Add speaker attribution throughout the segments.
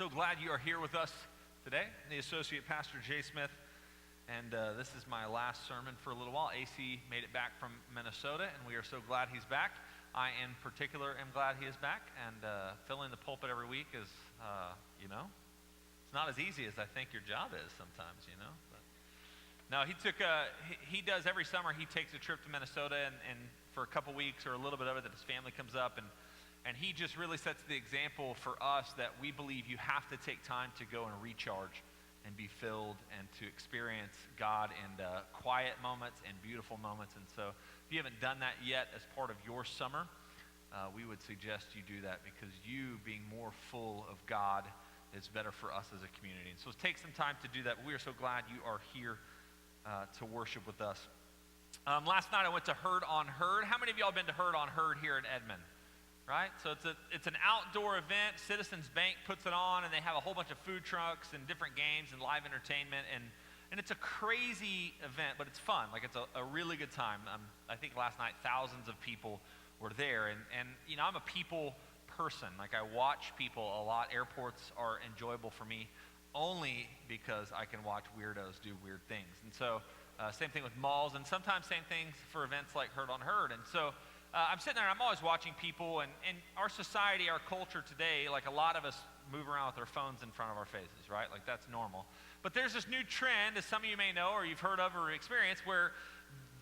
Speaker 1: So glad you are here with us today. I'm the Associate Pastor Jay Smith, and this is my last sermon for a little while. AC made it back from Minnesota, and we are so glad he's back. I, in particular, am glad he is back, and filling the pulpit every week is, it's not as easy as I think your job is sometimes, But, no, he does every summer, he takes a trip to Minnesota, and for a couple weeks or a little bit of it that his family comes up, and he just really sets the example for us that we believe you have to take time to go and recharge and be filled and to experience God in quiet moments and beautiful moments. And so if you haven't done that yet as part of your summer, we would suggest you do that because you being more full of God is better for us as a community. And so take some time to do that. We are so glad you are here to worship with us. Last night I went to Herd on Herd. How many of y'all been to Herd on Herd here in Edmond? Right? So it's an outdoor event. Citizens Bank puts it on, and they have a whole bunch of food trucks and different games and live entertainment, and it's a crazy event, but it's fun. Like, it's a really good time. I think last night thousands of people were there, and I'm a people person. Like, I watch people a lot. Airports are enjoyable for me only because I can watch weirdos do weird things. And so same thing with malls, and sometimes same things for events like Herd on Herd. And so I'm sitting there, and I'm always watching people, and our society, our culture today, like a lot of us move around with our phones in front of our faces, right? Like, that's normal. But there's this new trend, as some of you may know or you've heard of or experienced, where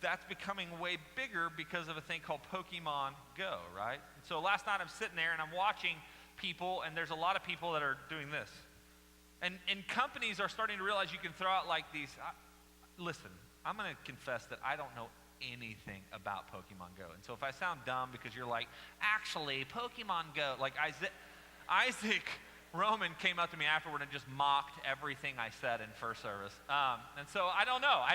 Speaker 1: that's becoming way bigger because of a thing called Pokemon Go, right? And so last night I'm sitting there, and I'm watching people, and there's a lot of people that are doing this. And companies are starting to realize you can throw out like these. Listen, I'm going to confess that I don't know anything about Pokemon Go. And so if I sound dumb because you're like, actually, Pokemon Go, like Isaac Roman came up to me afterward and just mocked everything I said in first service. And so I don't know. I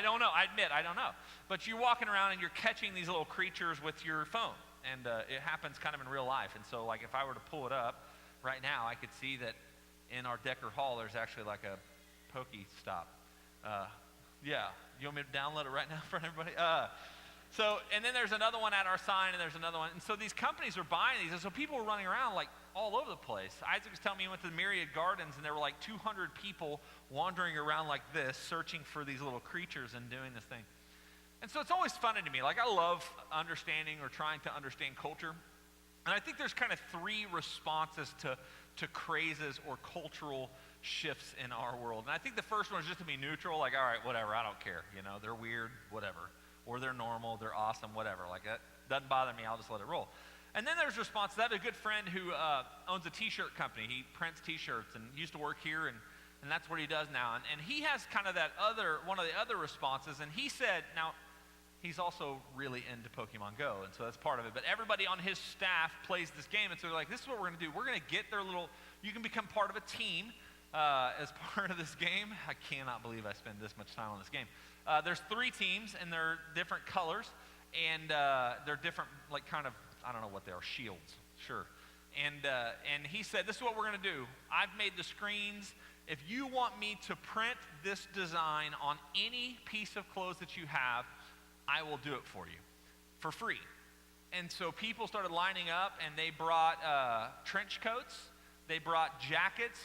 Speaker 1: admit, I don't know. But you're walking around and you're catching these little creatures with your phone. And it happens kind of in real life. And so, like, if I were to pull it up right now, I could see that in our Decker Hall, there's actually like a Pokestop. Yeah, you want me to download it right now for everybody? And then there's another one at our sign, and there's another one. And so these companies are buying these, and so people are running around like all over the place. Isaac was telling me he went to the Myriad Gardens, and there were like 200 people wandering around like this, searching for these little creatures and doing this thing. And so it's always funny to me. Like, I love understanding or trying to understand culture. And I think there's kind of three responses to crazes or cultural shifts in our world. And I think the first one is just to be neutral, like, all right, whatever, I don't care. They're weird, whatever. Or they're normal, they're awesome, whatever. Like, that doesn't bother me, I'll just let it roll. And then there's responses. I have a good friend who owns a t-shirt company. He prints t-shirts and used to work here, and that's what he does now. And he has kind of one of the other responses, and he said, now, he's also really into Pokemon Go, and so that's part of it. But everybody on his staff plays this game, and so they're like, this is what we're going to do. We're going to get you can become part of a team as part of this game. I cannot believe I spend this much time on this game. There's 3 teams, and they're different colors, and they're different, like, kind of, I don't know what they are, shields, sure. And he said, this is what we're going to do. I've made the screens. If you want me to print this design on any piece of clothes that you have, I will do it for you for free. And so people started lining up, and they brought trench coats. They brought jackets.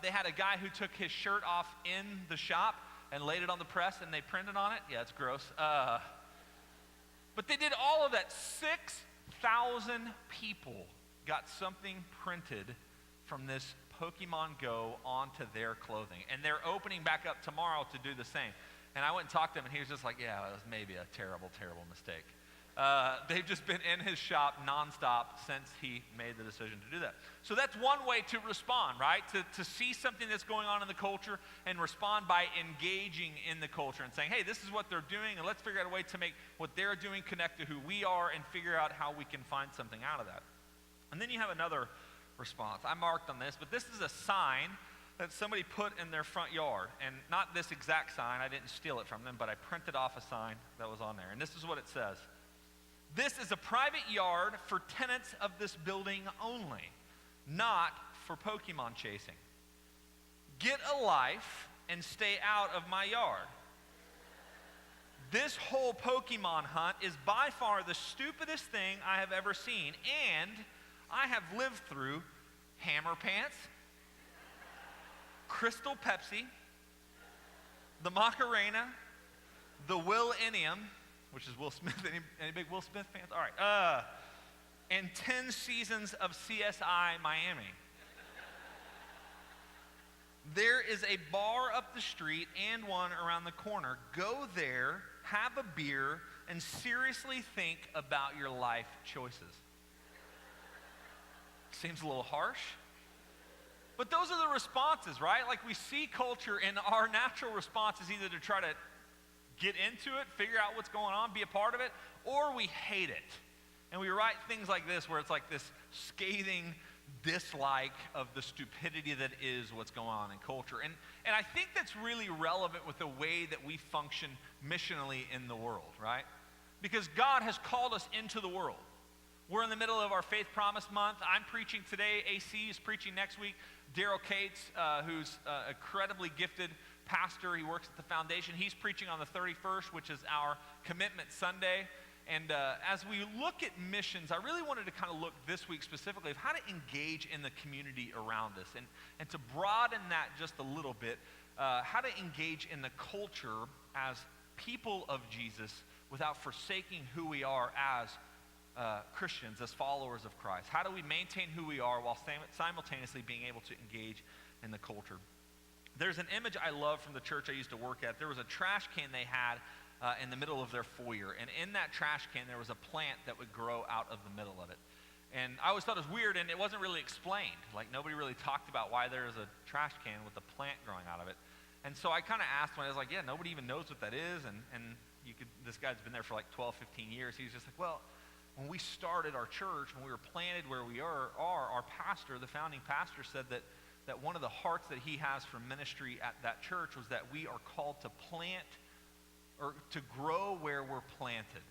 Speaker 1: They had a guy who took his shirt off in the shop and laid it on the press, and they printed on it. Yeah, it's gross. But they did all of that. 6,000 people got something printed from this Pokemon Go onto their clothing. And they're opening back up tomorrow to do the same. And I went and talked to him, and he was just like, yeah, it was maybe a terrible, terrible mistake. They've just been in his shop nonstop since he made the decision to do that. So that's one way to respond, right? To see something that's going on in the culture and respond by engaging in the culture and saying, hey, this is what they're doing, and let's figure out a way to make what they're doing connect to who we are and figure out how we can find something out of that. And then you have another response. I marked on this, but this is a sign that somebody put in their front yard. And not this exact sign, I didn't steal it from them, but I printed off a sign that was on there. And this is what it says. This is a private yard for tenants of this building only, not for Pokemon chasing. Get a life and stay out of my yard. This whole Pokemon hunt is by far the stupidest thing I have ever seen, and I have lived through hammer pants, Crystal Pepsi, the Macarena, the Willennium, which is Will Smith. Any big Will Smith fans? All right. And 10 seasons of CSI Miami. There is a bar up the street and one around the corner. Go there, have a beer, and seriously think about your life choices. Seems a little harsh. But those are the responses, right? Like we see culture, and our natural response is either to try to get into it, figure out what's going on, be a part of it, or we hate it. And we write things like this where it's like this scathing dislike of the stupidity that is what's going on in culture. And I think that's really relevant with the way that we function missionally in the world, right? Because God has called us into the world. We're in the middle of our Faith Promise Month. I'm preaching today. AC is preaching next week. Daryl Cates, who's an incredibly gifted pastor, he works at the foundation. He's preaching on the 31st, which is our Commitment Sunday. And as we look at missions, I really wanted to kind of look this week specifically of how to engage in the community around us. And to broaden that just a little bit, how to engage in the culture as people of Jesus without forsaking who we are as Christians, as followers of Christ. How do we maintain who we are while simultaneously being able to engage in the culture? There's an image I love from the church I used to work at. There was a trash can they had in the middle of their foyer. And in that trash can, there was a plant that would grow out of the middle of it. And I always thought it was weird, and it wasn't really explained. Like, nobody really talked about why there is a trash can with a plant growing out of it. And so I kind of asked him, I was like, yeah, nobody even knows what that is. And this guy's been there for like 12, 15 years. He was just like, well, when we started our church, when we were planted where we are, our pastor, the founding pastor, said that one of the hearts that he has for ministry at that church was that we are called to plant or to grow where we're planted.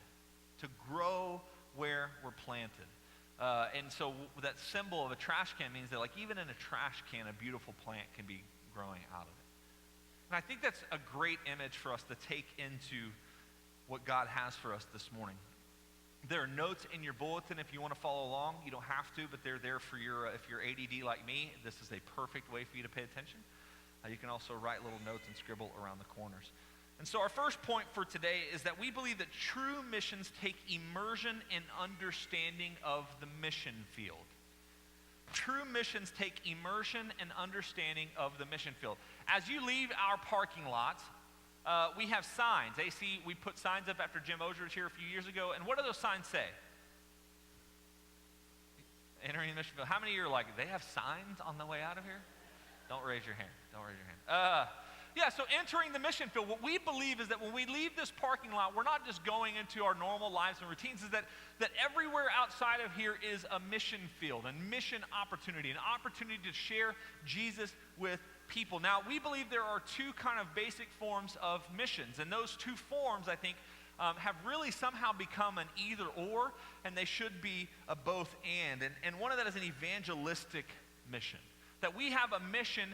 Speaker 1: To grow where we're planted. And so that symbol of a trash can means that like even in a trash can, a beautiful plant can be growing out of it. And I think that's a great image for us to take into what God has for us this morning. There are notes in your bulletin if you want to follow along. You don't have to, but they're there for if you're ADD like me, this is a perfect way for you to pay attention. You can also write little notes and scribble around the corners. And so our first point for today is that we believe that true missions take immersion and understanding of the mission field. True missions take immersion and understanding of the mission field. As you leave our parking lots, we have signs. AC, we put signs up after Jim Ozier was here a few years ago. And what do those signs say? Entering the mission field. How many of you are like, they have signs on the way out of here? Don't raise your hand. Don't raise your hand. Yeah, so entering the mission field, what we believe is that when we leave this parking lot, we're not just going into our normal lives and routines, is that everywhere outside of here is a mission field, a mission opportunity, an opportunity to share Jesus with people. Now, we believe there are two kind of basic forms of missions, and those two forms, I think, have really somehow become an either or, and they should be a both and one of that is an evangelistic mission. That we have a mission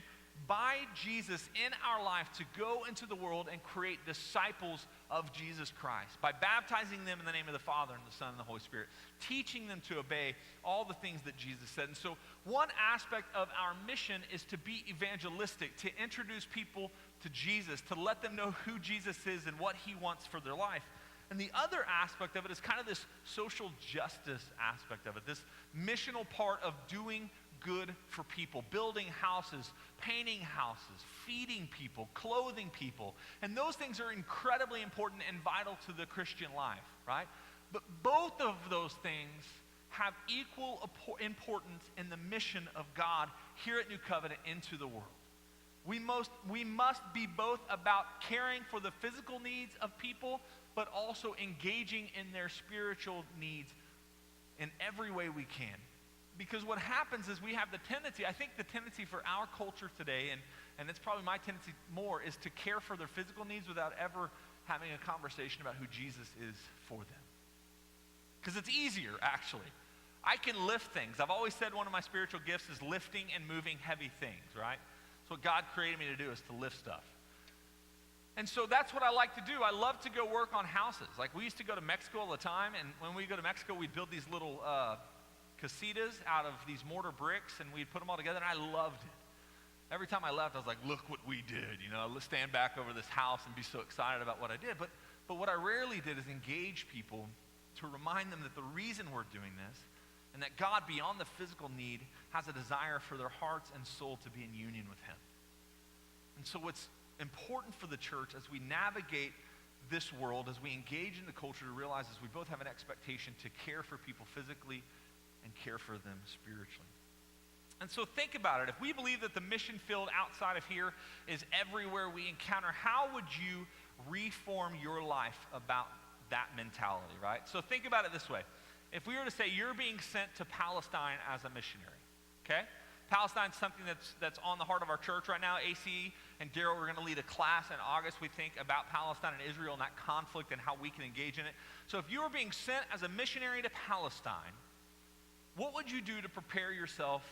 Speaker 1: by Jesus in our life to go into the world and create disciples of Jesus Christ by baptizing them in the name of the Father and the Son and the Holy Spirit, teaching them to obey all the things that Jesus said. And so one aspect of our mission is to be evangelistic, to introduce people to Jesus, to let them know who Jesus is and what he wants for their life. And the other aspect of it is kind of this social justice aspect of it, this missional part of doing good for people, building houses, painting houses, feeding people, clothing people. And those things are incredibly important and vital to the Christian life, right? But both of those things have equal importance in the mission of God here at New Covenant into the world. We must be both about caring for the physical needs of people, but also engaging in their spiritual needs in every way we can. Because what happens is we have the tendency, I think the tendency for our culture today, and it's probably my tendency more, is to care for their physical needs without ever having a conversation about who Jesus is for them. Because it's easier, actually. I can lift things. I've always said one of my spiritual gifts is lifting and moving heavy things, right? That's what God created me to do, is to lift stuff. And so that's what I like to do. I love to go work on houses. Like we used to go to Mexico all the time, and when we go to Mexico, we'd build these little casitas out of these mortar bricks, and we'd put them all together, and I loved it. every time I left, I was like, look what we did. Let's stand back over this house and be so excited about what I did. But what I rarely did is engage people to remind them that the reason we're doing this and that God, beyond the physical need, has a desire for their hearts and soul to be in union with him. And so what's important for the church as we navigate this world, as we engage in the culture, to realize is we both have an expectation to care for people physically and care for them spiritually. And so think about it. If we believe that the mission field outside of here is everywhere we encounter, how would you reform your life about that mentality, right? So think about it this way. If we were to say you're being sent to Palestine as a missionary, okay? Palestine's something that's on the heart of our church right now. AC and Daryl, we're going to lead a class in August, we think, about Palestine and Israel and that conflict and how we can engage in it. So if you were being sent as a missionary to Palestine, what would you do to prepare yourself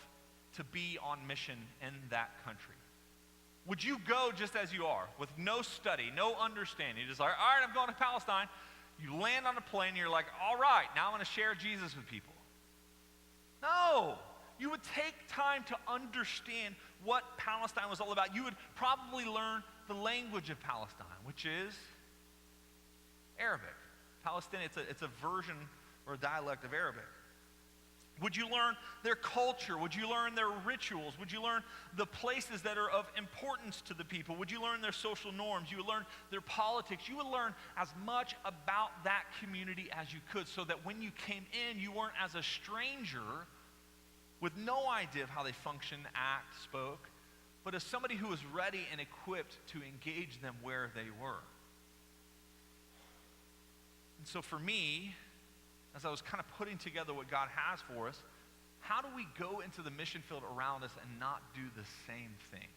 Speaker 1: to be on mission in that country? Would you go just as you are, with no study, no understanding? Just like, all right, I'm going to Palestine. You land on a plane, and you're like, all right, now I'm going to share Jesus with people. No. You would take time to understand what Palestine was all about. You would probably learn the language of Palestine, which is Arabic. Palestinian, it's a version or a dialect of Arabic. Would you learn their culture? Would you learn their rituals? Would you learn the places that are of importance to the people? Would you learn their social norms? You would learn their politics. You would learn as much about that community as you could, so that when you came in, you weren't as a stranger with no idea of how they functioned, act, spoke, but as somebody who was ready and equipped to engage them where they were. And so for me, as I was kind of putting together what God has for us, how do we go into the mission field around us and not do the same thing?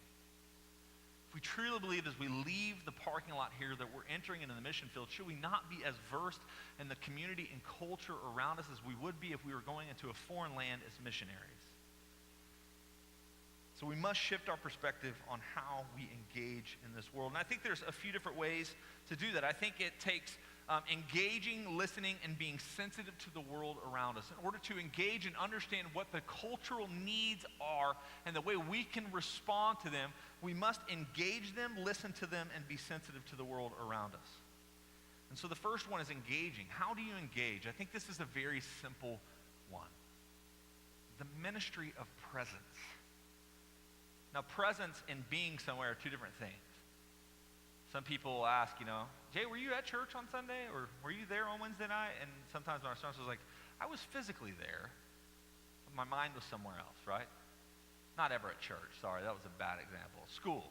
Speaker 1: If we truly believe as we leave the parking lot here that we're entering into the mission field, should we not be as versed in the community and culture around us as we would be if we were going into a foreign land as missionaries? So we must shift our perspective on how we engage in this world. And I think there's a few different ways to do that. I think it takes engaging, listening, and being sensitive to the world around us. In order to engage and understand what the cultural needs are and the way we can respond to them, we must engage them, listen to them, and be sensitive to the world around us. And so the first one is engaging. How do you engage? I think this is a very simple one. The ministry of presence. Now, presence and being somewhere are two different things. Some people will ask, Jay, were you at church on Sunday? Or were you there on Wednesday night? And sometimes my response was like, I was physically there, but my mind was somewhere else, right? Not ever at church. Sorry, that was a bad example. School.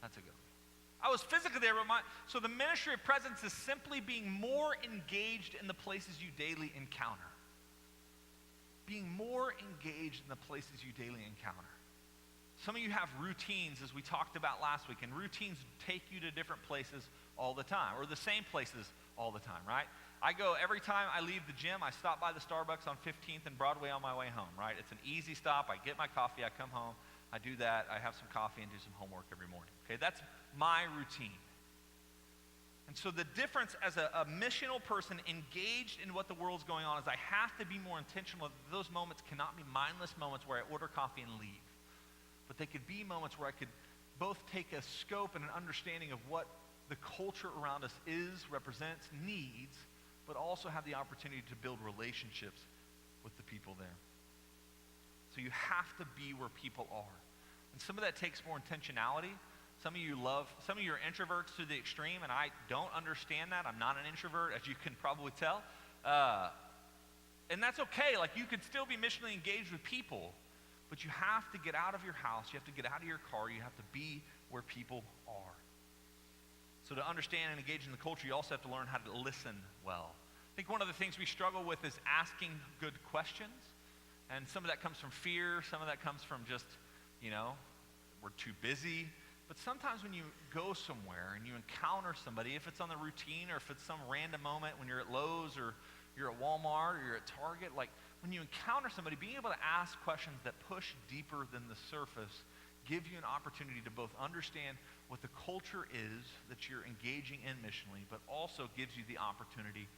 Speaker 1: That's a good one. I was physically there, but so the ministry of presence is simply being more engaged in the places you daily encounter. Being more engaged in the places you daily encounter. Some of you have routines, as we talked about last week, and routines take you to different places all the time, or the same places all the time, right? I go, every time I leave the gym, I stop by the Starbucks on 15th and Broadway on my way home, right? It's an easy stop. I get my coffee, I come home, I do that, I have some coffee and do some homework every morning, okay? That's my routine. And so the difference as a missional person engaged in what the world's going on is I have to be more intentional. Those moments cannot be mindless moments where I order coffee and leave. But they could be moments where I could both take a scope and an understanding of what the culture around us is, represents, needs, but also have the opportunity to build relationships with the people there. So you have to be where people are. And some of that takes more intentionality. Some of you are introverts to the extreme, and I don't understand that. I'm not an introvert, as you can probably tell. And that's okay. Like, you could still be missionally engaged with people. But you have to get out of your house, you have to get out of your car, you have to be where people are. So to understand and engage in the culture, you also have to learn how to listen well. I think one of the things we struggle with is asking good questions. And some of that comes from fear, some of that comes from just, we're too busy. But sometimes when you go somewhere and you encounter somebody, if it's on the routine or if it's some random moment when you're at Lowe's or you're at Walmart or you're at Target, like, when you encounter somebody, being able to ask questions that push deeper than the surface gives you an opportunity to both understand what the culture is that you're engaging in missionally, but also gives you the opportunity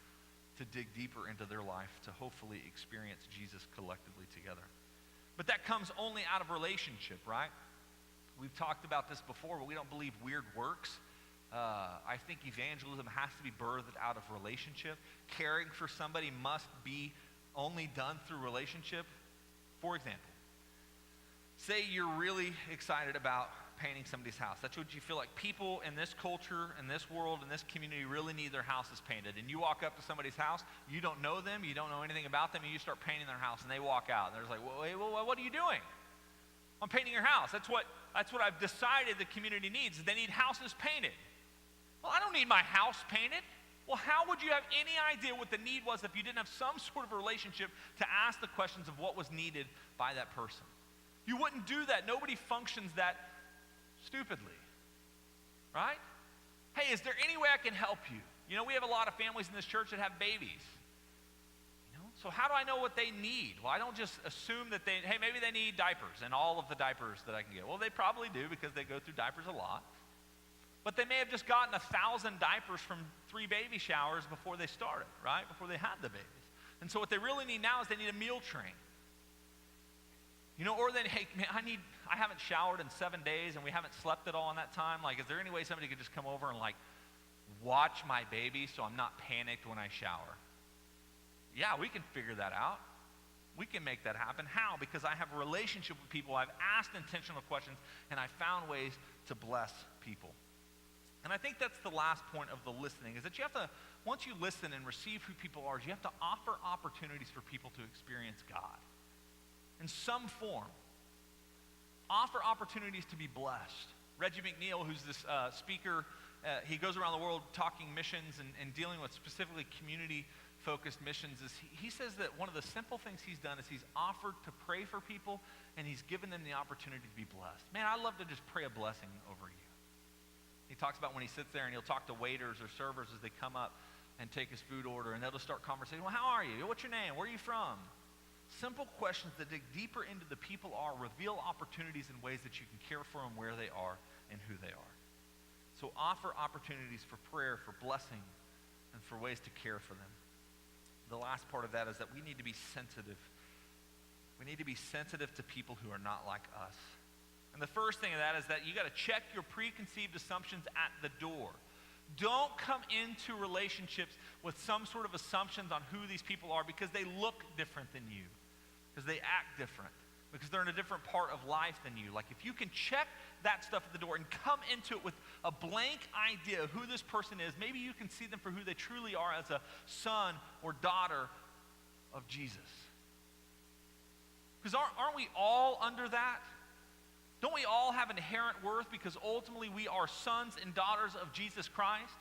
Speaker 1: to dig deeper into their life to hopefully experience Jesus collectively together. But that comes only out of relationship, right? We've talked about this before, but we don't believe weird works. I think evangelism has to be birthed out of relationship. Caring for somebody must be only done through relationship. For example, say you're really excited about painting somebody's house. That's what you feel like. People in this culture, in this world, in this community really need their houses painted. And you walk up to somebody's house, you don't know them, you don't know anything about them, and you start painting their house, and they walk out. And they're like, well, wait, well, what are you doing? I'm painting your house. That's what I've decided the community needs. They need houses painted. Well, I don't need my house painted. Well, how would you have any idea what the need was if you didn't have some sort of relationship to ask the questions of what was needed by that person? You wouldn't do that. Nobody functions that stupidly, right? Hey, is there any way I can help you? You know, we have a lot of families in this church that have babies. So how do I know what they need? Well, I don't just assume that maybe they need diapers and all of the diapers that I can get. Well, they probably do because they go through diapers a lot. But they may have just gotten 1,000 diapers from 3 baby showers before they started, right? Before they had the babies. And so what they really need now is they need a meal train. You know, or then, hey, man, I haven't showered in 7 days and we haven't slept at all in that time. Like, is there any way somebody could just come over and like watch my baby so I'm not panicked when I shower? Yeah, we can figure that out. We can make that happen. How? Because I have a relationship with people. I've asked intentional questions and I found ways to bless people. And I think that's the last point of the listening, is that you have to, once you listen and receive who people are, you have to offer opportunities for people to experience God in some form. Offer opportunities to be blessed. Reggie McNeil, who's this speaker, he goes around the world talking missions and dealing with specifically community-focused missions. He says that one of the simple things he's done is he's offered to pray for people and he's given them the opportunity to be blessed. Man, I love to just pray a blessing over you. He talks about when he sits there and he'll talk to waiters or servers as they come up and take his food order, and they'll just start conversation. Well, how are you? What's your name? Where are you from? Simple questions that dig deeper into the people reveal opportunities in ways that you can care for them where they are and who they are. So offer opportunities for prayer, for blessing, and for ways to care for them. The last part of that is that we need to be sensitive. We need to be sensitive to people who are not like us. And the first thing of that is that you got to check your preconceived assumptions at the door. Don't come into relationships with some sort of assumptions on who these people are because they look different than you, because they act different, because they're in a different part of life than you. Like, if you can check that stuff at the door and come into it with a blank idea of who this person is, maybe you can see them for who they truly are as a son or daughter of Jesus. Because aren't we all under that? Don't we all have inherent worth because ultimately we are sons and daughters of Jesus Christ?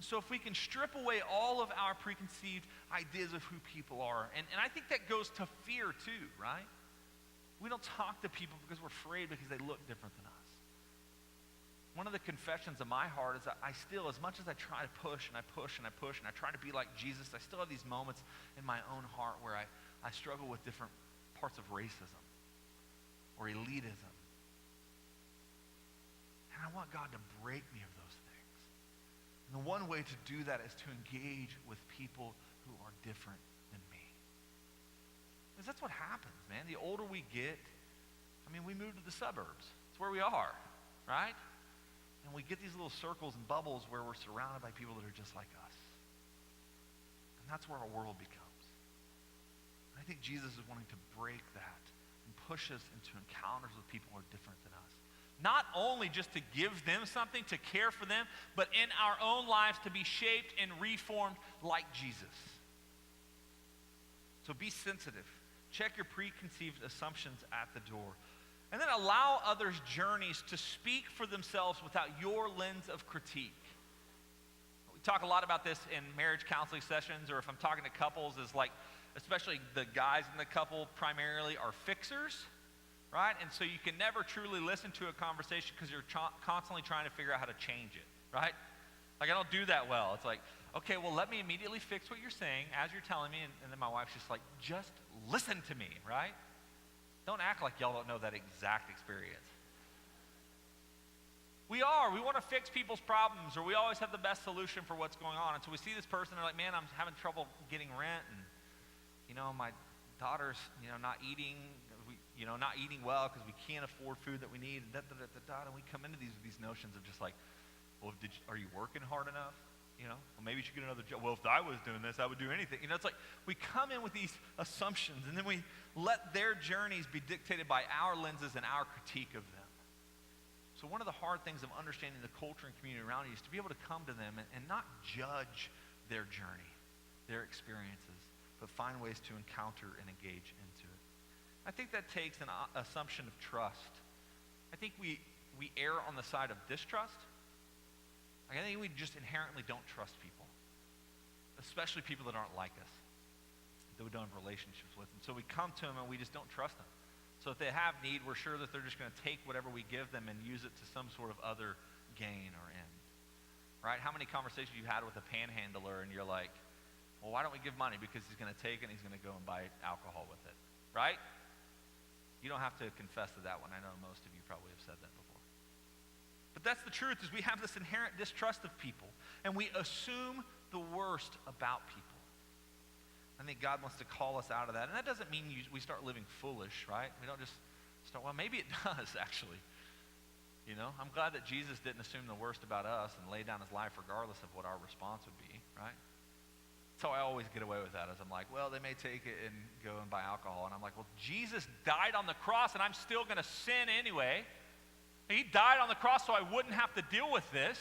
Speaker 1: So if we can strip away all of our preconceived ideas of who people are, and I think that goes to fear too, right? We don't talk to people because we're afraid because they look different than us. One of the confessions of my heart is that I still, as much as I try to push and I push and I push and I try to be like Jesus, I still have these moments in my own heart where I struggle with different parts of racism or elitism. And I want God to break me of those things. And the one way to do that is to engage with people who are different than me. Because that's what happens, man. The older we get, we move to the suburbs. It's where we are, right? And we get these little circles and bubbles where we're surrounded by people that are just like us. And that's where our world becomes. I think Jesus is wanting to break that and push us into encounters with people who are different than us. Not only just to give them something, to care for them, but in our own lives to be shaped and reformed like Jesus. So be sensitive. Check your preconceived assumptions at the door. And then allow others' journeys to speak for themselves without your lens of critique. We talk a lot about this in marriage counseling sessions, or if I'm talking to couples, is like, especially the guys in the couple primarily are fixers, right? And so you can never truly listen to a conversation because you're constantly trying to figure out how to change it, right? Like, I don't do that well. It's like, okay, well, let me immediately fix what you're saying as you're telling me, and then my wife's just like, just listen to me, right? Don't act like y'all don't know that exact experience. We want to fix people's problems, or we always have the best solution for what's going on. And so we see this person, they're like, man, I'm having trouble getting rent, and, my daughter's, not eating. not eating well because we can't afford food that we need, and and we come into these notions of just like, well, are you working hard enough? Well, maybe you should get another job. Well, if I was doing this, I would do anything. It's like we come in with these assumptions, and then we let their journeys be dictated by our lenses and our critique of them. So one of the hard things of understanding the culture and community around you is to be able to come to them and not judge their journey, their experiences, but find ways to encounter and engage into it. I think that takes an assumption of trust. I think we err on the side of distrust. I think we just inherently don't trust people, especially people that aren't like us, that we don't have relationships with. And so we come to them and we just don't trust them. So if they have need, we're sure that they're just going to take whatever we give them and use it to some sort of other gain or end. Right? How many conversations you had with a panhandler and you're like, well, why don't we give money? Because he's going to take it and he's going to go and buy alcohol with it. Right? You don't have to confess to that one. I know most of you probably have said that before. But that's the truth, is we have this inherent distrust of people, and we assume the worst about people. I think God wants to call us out of that, and that doesn't mean we start living foolish, right? We don't just start, well, maybe it does, actually. I'm glad that Jesus didn't assume the worst about us and lay down his life regardless of what our response would be, right? That's how I always get away with that, is I'm like, well, they may take it and go and buy alcohol, and I'm like, well, Jesus died on the cross, and I'm still going to sin anyway. He died on the cross so I wouldn't have to deal with this.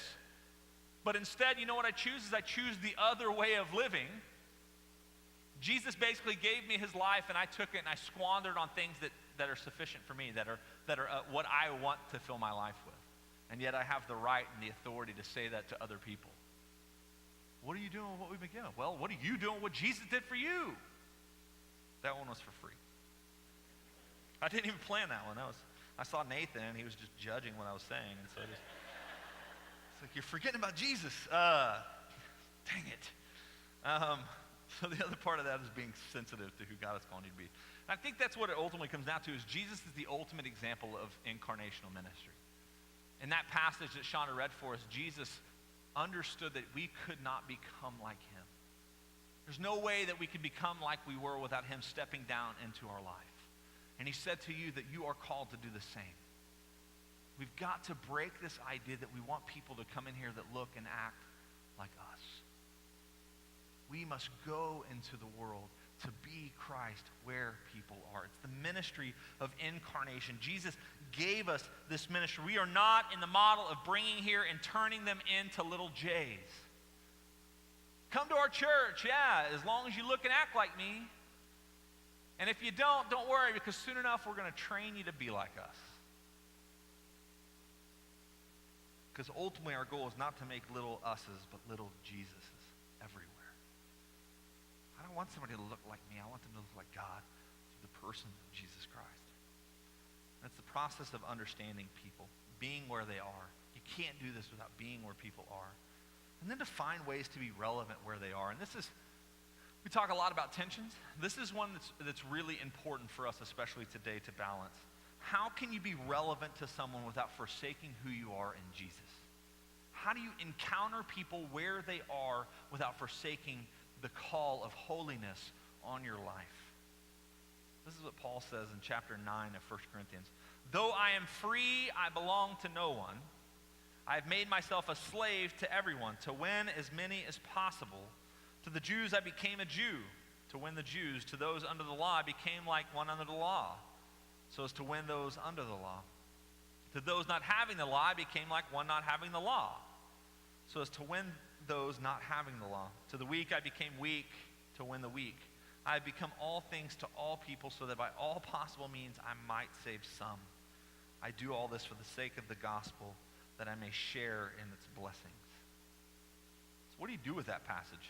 Speaker 1: But instead, you know what I choose? Is I choose the other way of living. Jesus basically gave me his life, and I took it and I squandered on things that are sufficient for me, that are what I want to fill my life with. And yet I have the right and the authority to say that to other people. What are you doing with what we've been given? Well, what are you doing with what Jesus did for you? That one was for free. I didn't even plan that one. I saw Nathan, and he was just judging what I was saying, and so it's like, you're forgetting about Jesus. Dang it. So the other part of that is being sensitive to who God has called you to be. And I think that's what it ultimately comes down to, is Jesus is the ultimate example of incarnational ministry. In that passage that Shauna read for us, Jesus understood that we could not become like him. There's no way that we could become like we were without him stepping down into our life. And he said to you that you are called to do the same. We've got to break this idea that we want people to come in here that look and act like us. We must go into the world to be Christ where people are. It's the ministry of incarnation. Jesus gave us this ministry. We are not in the model of bringing here and turning them into little J's. Come to our church, yeah, as long as you look and act like me. And if you don't worry, because soon enough we're going to train you to be like us. Because ultimately our goal is not to make little us's, but little Jesuses everywhere. I don't want somebody to look like me. I want them to look like God through the person of Jesus Christ. That's the process of understanding people, being where they are. You can't do this without being where people are. And then to find ways to be relevant where they are. And we talk a lot about tensions. This is one that's really important for us, especially today, to balance. How can you be relevant to someone without forsaking who you are in Jesus? How do you encounter people where they are without forsaking the call of holiness on your life? This is what Paul says in chapter 9 of 1 Corinthians. Though I am free, I belong to no one. I have made myself a slave to everyone to win as many as possible. To the Jews I became a Jew to win the Jews. To those under the law I became like one under the law, so as to win those under the law. To those not having the law I became like one not having the law, so as to win those not having the law. To the weak I became weak to win the weak. I have become all things to all people, so that by all possible means I might save some. I do all this for the sake of the gospel, that I may share in its blessings. So what do you do with that passage?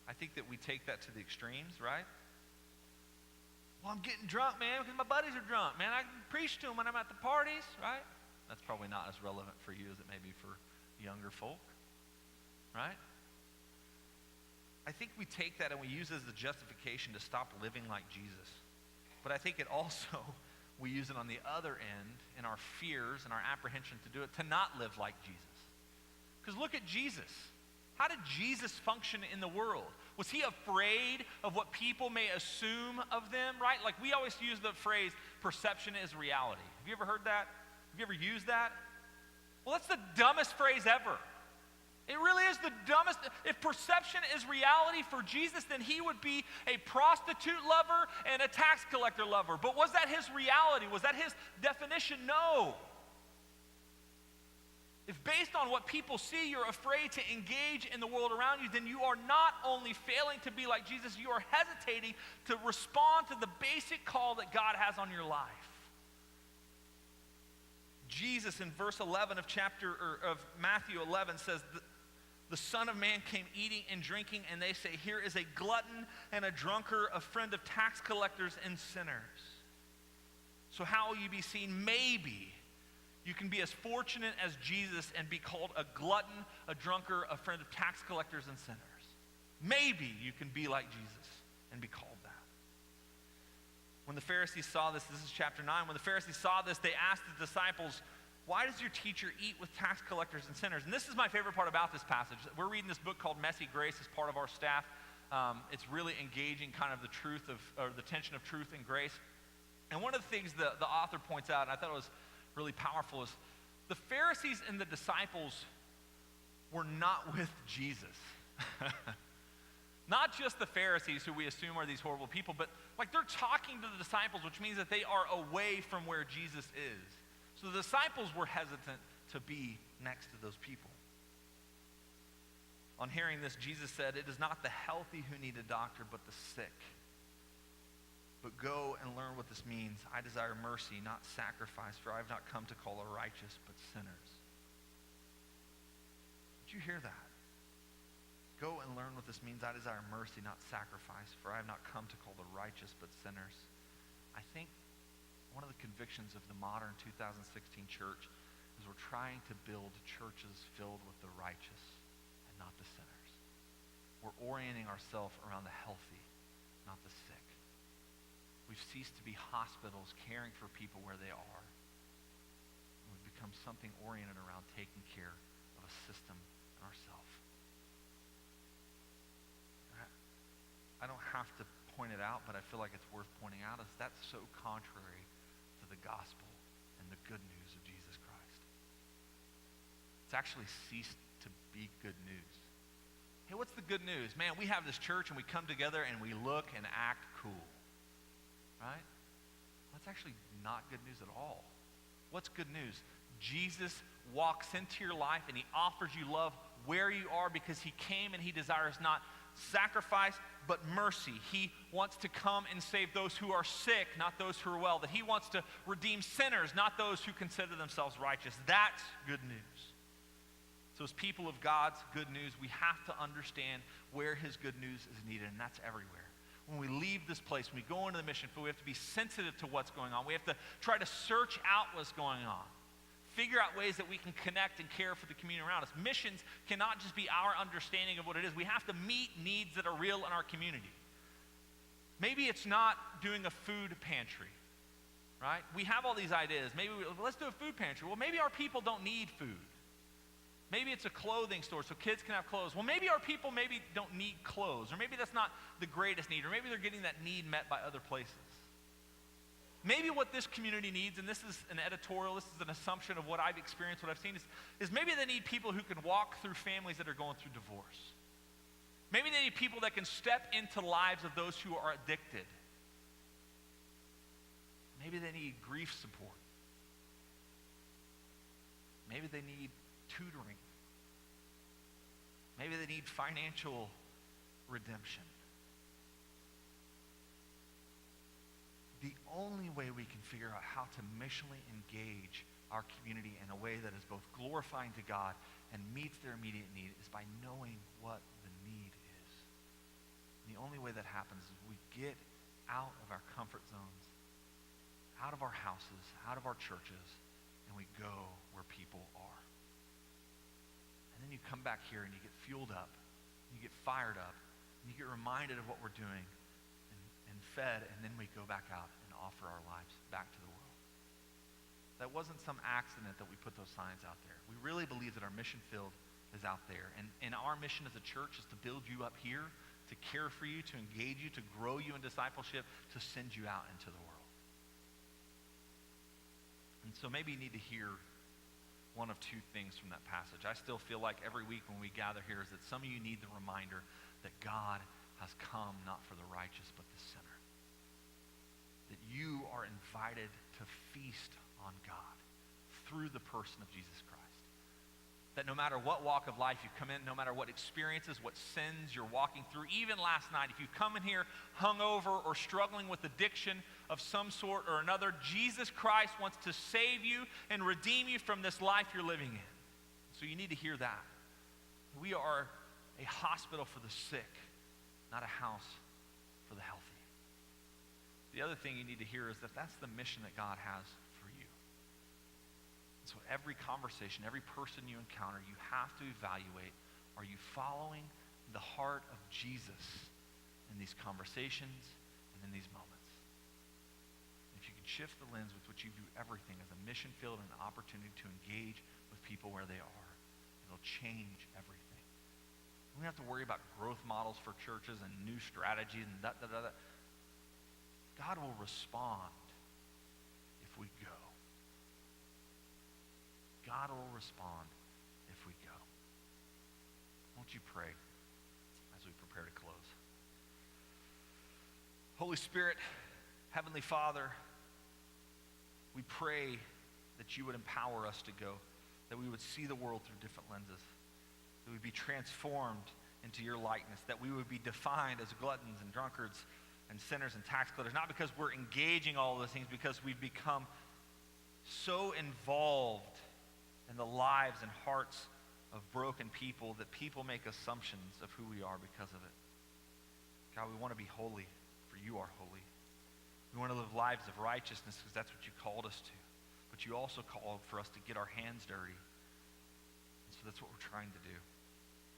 Speaker 1: I think that we take that to the extremes, right? Well, I'm getting drunk, man, because my buddies are drunk. Man, I can preach to them when I'm at the parties, right? That's probably not as relevant for you as it may be for younger folk, right? I think we take that and we use it as a justification to stop living like Jesus. But I think it also, we use it on the other end in our fears and our apprehension to do it, to not live like Jesus. Because look at Jesus. How did Jesus function in the world? Was he afraid of what people may assume of them, right? Like we always use the phrase, perception is reality. Have you ever heard that? Have you ever used that? Well, that's the dumbest phrase ever. It really is the dumbest. If perception is reality for Jesus, then he would be a prostitute lover and a tax collector lover. But was that his reality? Was that his definition? No. If based on what people see, you're afraid to engage in the world around you, then you are not only failing to be like Jesus, you are hesitating to respond to the basic call that God has on your life. Jesus in verse 11 of Matthew 11 says, the Son of Man came eating and drinking, and they say, here is a glutton and a drunkard, a friend of tax collectors and sinners. So how will you be seen? Maybe you can be as fortunate as Jesus and be called a glutton, a drunkard, a friend of tax collectors and sinners. Maybe you can be like Jesus and be called that. When the Pharisees saw this is chapter 9, when the Pharisees saw this, they asked the disciples, why does your teacher eat with tax collectors and sinners? And this is my favorite part about this passage. We're reading this book called Messy Grace as part of our staff. It's really engaging kind of the truth of, or the tension of truth and grace. And one of the things the author points out, and I thought it was really powerful, is the Pharisees and the disciples were not with Jesus. Not just the Pharisees, who we assume are these horrible people, but like they're talking to the disciples, which means that they are away from where Jesus is. So the disciples were hesitant to be next to those people. On hearing this, Jesus said, it is not the healthy who need a doctor, but the sick. But go and learn what this means. I desire mercy, not sacrifice, for I have not come to call the righteous, but sinners. Did you hear that? Go and learn what this means. I desire mercy, not sacrifice, for I have not come to call the righteous, but sinners. I think one of the convictions of the modern 2016 church is we're trying to build churches filled with the righteous and not the sinners. We're orienting ourselves around the healthy, not the sick. We've ceased to be hospitals caring for people where they are. And we've become something oriented around taking care of a system and ourselves. I don't have to point it out, but I feel like it's worth pointing out, is that's so contrary to the gospel and the good news of Jesus Christ. It's actually ceased to be good news. Hey, what's the good news? Man, we have this church and we come together and we look and act cool. Right? That's actually not good news at all. What's good news? Jesus walks into your life and he offers you love where you are because he came and he desires not sacrifice, but mercy. He wants to come and save those who are sick, not those who are well. That he wants to redeem sinners, not those who consider themselves righteous. That's good news. So as people of God's good news, we have to understand where his good news is needed, and that's everywhere. When we leave this place, when we go into the mission field, we have to be sensitive to what's going on. We have to try to search out what's going on. Figure out ways that we can connect and care for the community around us. Missions cannot just be our understanding of what it is. We have to meet needs that are real in our community. Maybe it's not doing a food pantry, right? We have all these ideas. Maybe let's do a food pantry. Well, maybe our people don't need food. Maybe it's a clothing store so kids can have clothes. Well, maybe our people don't need clothes, or maybe that's not the greatest need, or maybe they're getting that need met by other places. Maybe what this community needs, and this is an editorial, this is an assumption of what I've experienced, what I've seen, is maybe they need people who can walk through families that are going through divorce. Maybe they need people that can step into lives of those who are addicted. Maybe they need grief support. Maybe they need tutoring. Maybe they need financial redemption. The only way we can figure out how to missionally engage our community in a way that is both glorifying to God and meets their immediate need is by knowing what the need is. And the only way that happens is we get out of our comfort zones, out of our houses, out of our churches, and we go where people are. And then you come back here and you get fueled up, and you get fired up, and you get reminded of what we're doing and fed, and then we go back out and offer our lives back to the world. That wasn't some accident that we put those signs out there. We really believe that our mission field is out there. And our mission as a church is to build you up here to care for you, to engage you, to grow you in discipleship, to send you out into the world. And so maybe you need to hear one of two things from that passage. I still feel like every week when we gather here is that some of you need the reminder that God has come not for the righteous but the sinner. That you are invited to feast on God through the person of Jesus Christ. That no matter what walk of life you come in, no matter what experiences, what sins you're walking through, even last night, if you come in here hungover or struggling with addiction of some sort or another, Jesus Christ wants to save you and redeem you from this life you're living in. So you need to hear that. We are a hospital for the sick, not a house for the healthy. The other thing you need to hear is that that's the mission that God has for you. So every conversation, every person you encounter, you have to evaluate, are you following the heart of Jesus in these conversations and in these moments? If you can shift the lens with which you view everything as a mission field and an opportunity to engage with people where they are, it'll change everything. We don't have to worry about growth models for churches and new strategies and da-da-da-da. God will respond if we go. God will respond if we go. Won't you pray as we prepare to close? Holy Spirit, Heavenly Father, we pray that you would empower us to go, that we would see the world through different lenses, that we would be transformed into your likeness, that we would be defined as gluttons and drunkards and sinners and tax collectors, not because we're engaging all of those things, because we've become so involved in the lives and hearts of broken people that people make assumptions of who we are because of it. God, we want to be holy, for you are holy. We want to live lives of righteousness because that's what you called us to. But you also called for us to get our hands dirty. And so that's what we're trying to do.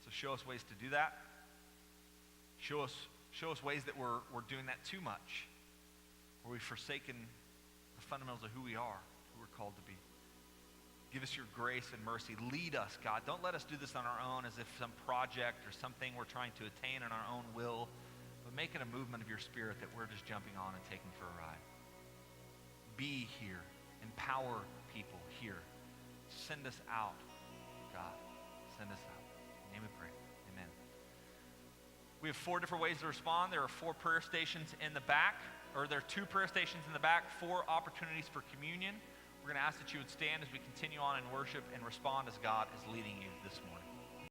Speaker 1: So show us ways to do that. Show us ways that we're doing that too much, where we've forsaken the fundamentals of who we are, who we're called to be. Give us your grace and mercy. Lead us, God. Don't let us do this on our own as if some project or something we're trying to attain on our own will, but make it a movement of your Spirit that we're just jumping on and taking for a ride. Be here. Empower people here. Send us out, God. Send us out. In your name we pray. Amen. We have 4 different ways to respond. There are 4 prayer stations in the back, or there are 2 prayer stations in the back, 4 opportunities for communion. We're going to ask that you would stand as we continue on in worship and respond as God is leading you this morning.